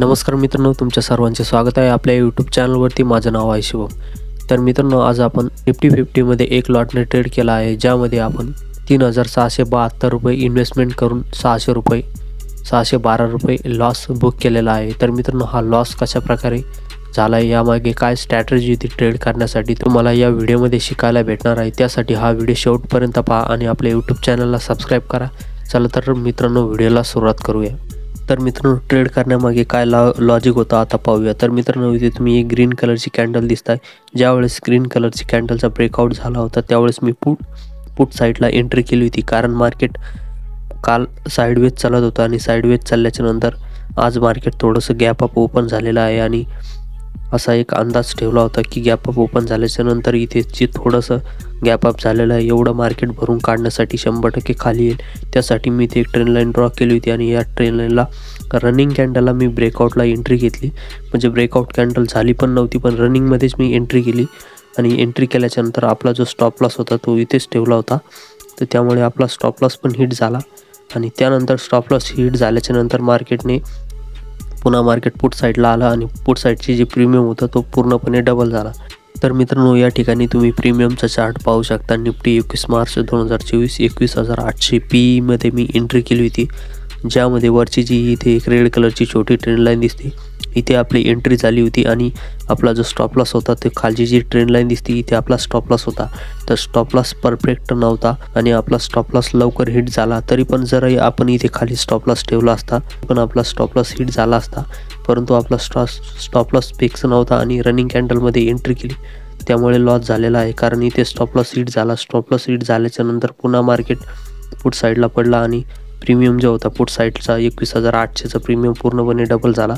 नमस्कार मित्रांनो, तुमच्या सर्वांचे स्वागत आहे आपल्या यूट्यूब चॅनलवरती। माझं नाव आहे शिवम। तर मित्रांनो, आज आपण निफ्टी 50 मध्ये एक लॉटने ट्रेड केला आहे, ज्यामध्ये आपण 3672 रुपये इन्व्हेस्टमेंट करून 612 रुपये लॉस बुक केलेला आहे। तर मित्रांनो, हा लॉस कशा प्रकारे झाला आहे, यामागे काय स्ट्रॅटेजी होती ट्रेड करण्यासाठी, तुम्हाला या व्हिडिओमध्ये शिकायला भेटणार आहे। त्यासाठी हा व्हिडिओ शेवटपर्यंत पहा आणि आपल्या यूट्यूब चॅनलला सबस्क्राईब करा। चला तर मित्रांनो, व्हिडिओला सुरुवात करूया। तर मित्रांनो, ट्रेड करण्यामागे काय लॉजिक होतं आता पाहूया। तर मित्रांनो, इथे तुम्ही एक ग्रीन कलरची कॅन्डल दिसताय। ज्यावेळेस ग्रीन कलरची कॅन्डलचा ब्रेकआउट झाला होता, त्यावेळेस मी पुट साईडला एंट्री केली होती, कारण मार्केट काल साईडवेज चालत होतं आणि साईडवेज चालल्याच्या नंतर आज मार्केट थोडंसं गॅप अप ओपन झालेलं आहे आणि असा एक अंदाज ठेवला होता की गॅप अप ओपन झाल्याच्या नंतर इथे जे थोडंसं गॅप अप झालेलं आहे, एवढं मार्केट भरून काढण्यासाठी 100% खाली येईल। त्यासाठी मी इथे एक ट्रेंड लाईन ड्रॉ केली होती आणि या ट्रेंड लाईनला रनिंग कॅन्डलला मी ब्रेकआउटला एंट्री घेतली। म्हणजे ब्रेकआउट कॅन्डल झाली पण नव्हती, पण रनिंगमध्येच मी एंट्री केली आणि एंट्री केल्याच्या नंतर आपला जो स्टॉप लॉस होता तो इथेच ठेवला होता। तर त्यामुळे आपला स्टॉप लॉस पण हिट झाला आणि त्यानंतर स्टॉप लॉस हिट झाल्याच्या नंतर मार्केटने पुन्हा मार्केट पुट साईडला आला आणि पुट साईडची जी प्रीमियम होता तो पूर्णपणे डबल झाला। तर मित्रांनो, या ठिकाणी तुम्ही प्रीमियमचा चार्ट पाहू शकता। निफ्टी 21 मार्च 2024 21,800 PE मध्ये मी एंट्री केली होती, ज्यामध्ये वरची जी इथे एक रेड कलरची छोटी ट्रेंड लाईन दिसते, इथे आपली एंट्री झाली होती आणि आपला जो स्टॉप लॉस होता ते खालची जी ट्रेंड लाईन दिसते इथे आपला स्टॉप लॉस होता। तर स्टॉप लॉस परफेक्ट नव्हता आणि आपला स्टॉप लॉस लवकर हिट झाला। तरी पण जर आपण इथे खाली स्टॉप लॉस ठेवला असता पण आपला स्टॉप लॉस हिट झाला असता, परंतु आपला स्टॉप लॉस फिक्स नव्हता आणि रनिंग कॅन्डलमध्ये एंट्री केली, त्यामुळे लॉस झालेला आहे। कारण इथे स्टॉप लॉस हिट झाला, स्टॉप लॉस हिट झाल्याच्या नंतर पुन्हा मार्केट पुट साईडला पडला आणि प्रीमियम जो होता पुट साईडचा 21,800चा प्रीमियम पूर्णपणे डबल झाला।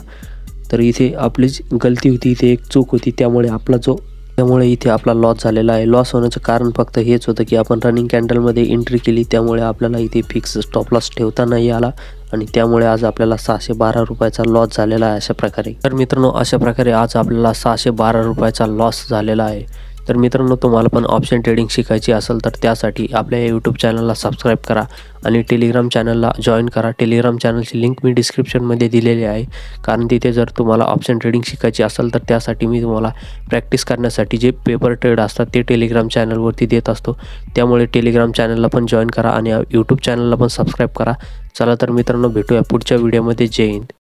तर इथे आपली गलती होती, इथे एक चूक होती, त्यामुळे इथे आपला लॉस झालेला आहे। लॉस होण्याचं कारण फक्त हेच होतं की आपण रनिंग कॅन्डलमध्ये एंट्री केली, त्यामुळे आपल्याला इथे फिक्स स्टॉप लॉस ठेवता नाही आला आणि त्यामुळे आज आपल्याला 612 रुपयाचा लॉस झालेला आहे अशा प्रकारे। तर मित्रांनो, अशा प्रकारे आज आपल्याला 612 रुपयाचा लॉस झालेला आहे। तर मित्रांनो, तुम्हाला पण ऑप्शन ट्रेडिंग शिकायची असेल तर त्यासाठी आपल्या यूट्यूब चॅनलला सबस्क्राईब करा आणि टेलिग्राम चॅनलला जॉईन करा। टेलिग्राम चॅनलची लिंक मी डिस्क्रिप्शनमध्ये दिलेली आहे, कारण तिथे जर तुम्हाला ऑप्शन ट्रेडिंग शिकायची असेल तर त्यासाठी मी तुम्हाला प्रॅक्टिस करण्यासाठी जे पेपर ट्रेड असतात ते टेलिग्राम चॅनलवरती देत असतो। त्यामुळे टेलिग्राम चॅनलला पण जॉईन करा आणि यूट्यूब चॅनलला पण सबस्क्राईब करा। चला तर मित्रांनो, भेटूया पुढच्या व्हिडिओमध्ये। जय हिंद।